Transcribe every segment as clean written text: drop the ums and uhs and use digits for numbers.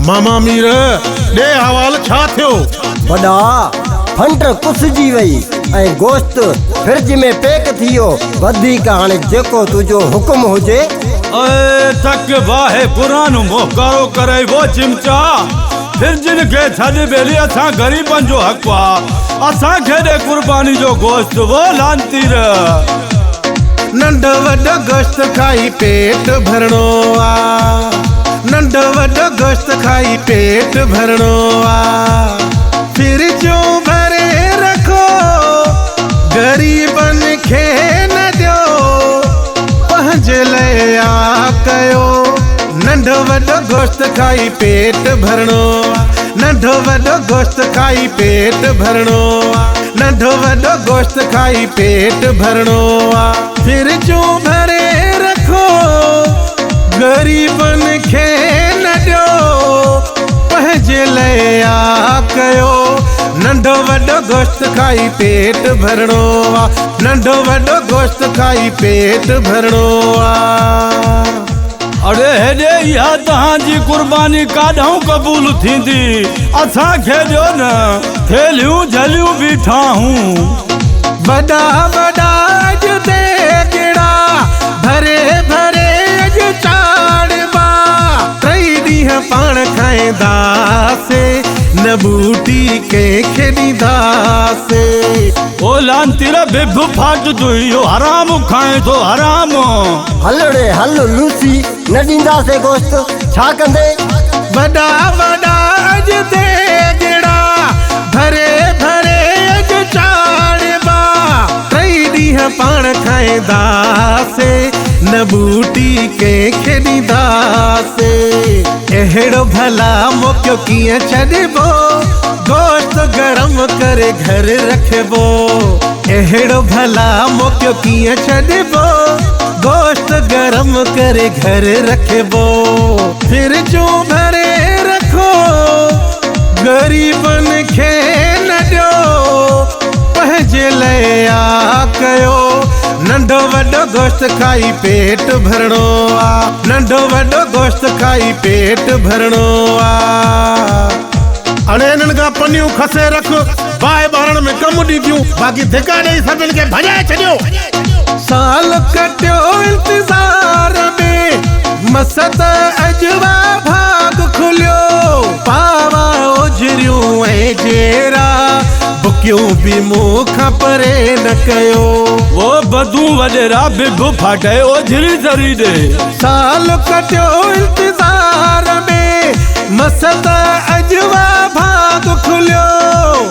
मामा मीर दे हवाल छा थियो वॾा फंट कुसजी वई ऐं गोश्त फ्रिज में पैक थियो वधीक हाणे जेको तुंहिंजो हुकुम हुजे। अरे तक वाहे पुरानो मोहकारो करे वो चिमचा फ्रिजन के छॾ बेली असां गरीबन जो हक़ आ असां खे दे कुर्बानी जो गोश्त वो लांतीर नंढो वॾो गोश्त खाई पेट भरणो आ नंढो वॾो गोश्त खाई पेट भरणो आ फ्रिजूं भरे रखो गरीबन खे न ॾियो पंहिंजे लाइ आ कयो नंढो वॾो गोश्त खाई पेट भरणो आ नंढो वॾो गोश्त खाई पेट भरणो आ नंढो वॾो गोश्त खाई पेट भरणो आ फ्रिजूं भरे रखो गरीबन खे न ॾियो पंहिंजे लाइ आ कयो नंढो वॾो गोश्त खाई पेट भरणो आ नंढो वॾो गोश्त खाई पेट भरणो आ। अरे हेॾे इहा तव्हांजी कुर्बानी काॾां क़बूल थींदी असां खे ॾियो न थेलियूं झलियूं बीठा हूं वॾा वॾा अॼु देगिड़ा भरे भरे अॼु चाड़बा टई ॾींहं पाण खाईंदासीं न बूटी कंहिंखे ॾींदासीं ओ लांतीर बिभ फाट तू इहो हराम खाए थो हराम हलड़े हल लूसी न ॾींदासीं गोश्त छा कंदे। वॾा वॾा अॼु देगिड़ा भरे भरे अॼु चाड़बा टई ॾींहं पाण खाईंदासीं न बूटी कंहिंखे ॾींदासीं अहिड़ो भला मौक़ो कीअं छॾिबो गोश्त गरम करे घर रखबो अहिड़ो भला मौक़ो कीअं छॾिबो गोश्त गरम करे घर रखबो फ्रिजूं भरे रखो गरीबन खे न ॾियो पंहिंजे लाइ आ कयो नंढो वॾो गोश्त खाई पेट भरणो आ नंढो वॾो गोश्त खाई पेट भरणो आ। अड़े इन्हनि खां पनियूं खसे रख बाहि ॿारण में कमु ॾींदियूं बाक़ी धिका ॾेई सभिनि खे भॼाए छॾियो साल कटियो इंतज़ार में मसत अजवा भाग खुलियो पावा ओझरियूं ऐं जेरा बुकियूं बि मूं खां परे न कयो वो बदू वडेरा बिभ फाटे ओझरी जरी दे साल कटियो इंतज़ार में मसत अजवा भाग खुलियो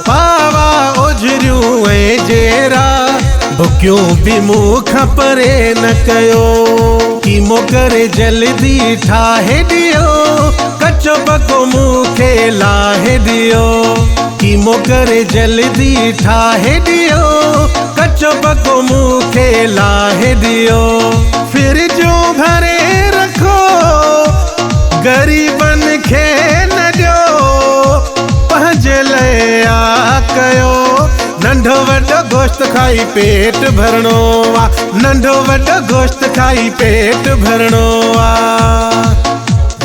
पावा ओझरियूं ऐं जेरा बुकियूं बि मूं खां परे न कयो कीमो करे जल्दी ठाहे ॾियो कचो पको मूंखे लाहे ॾियो कीमो करे जल्दी ठाहे ॾियो कचो पको मूंखे लाहे ॾियो फ्रिजूं भरे रखो गरीबन खे न ॾियो पंहिंजे लाइ आ कयो नंढो वॾो गोश्त खाई पेट भरणो आ नंढो वॾो गोश्त खाई पेट भरणो आ।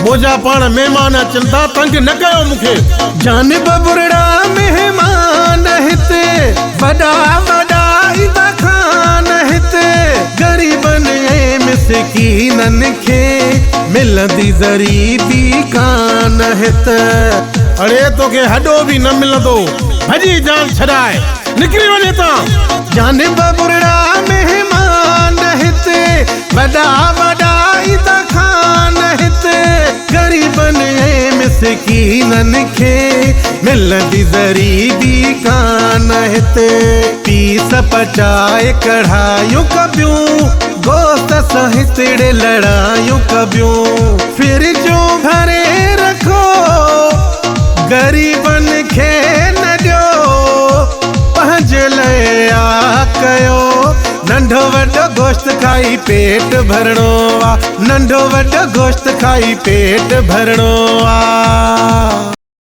मुंहिंजा पाण महिमान अचनि था तंग न कयो मूंखे जानिब बुरड़ा महिमान हिते वॾा वॾा ईदा खान हिते गरीबन ऐं मिसकीननि खे मिलंदी ज़री बि कान हिते अड़े तोखे हॾो बि न मिलंदो भॼी जान छॾाए निकिरी वञे था जानिब बुरड़ा महिमान हिते वॾा वॾा ईदा खान हिते गरीबन ऐं मिसकीननि खे मिलंदी ज़री बि कान हिते पीस पचाए कढ़ायूं कबियूं गोश्त सां हितड़े लड़ायूं कबियूं फ्रिजूं भरे रखो गरीबन खे न ॾियो पंहिंजे लाइ आ कयो नंढो वॾो गोश्त खाई पेट भरणो आ नंढो वॾो गोश्त खाई पेट भरणो आ।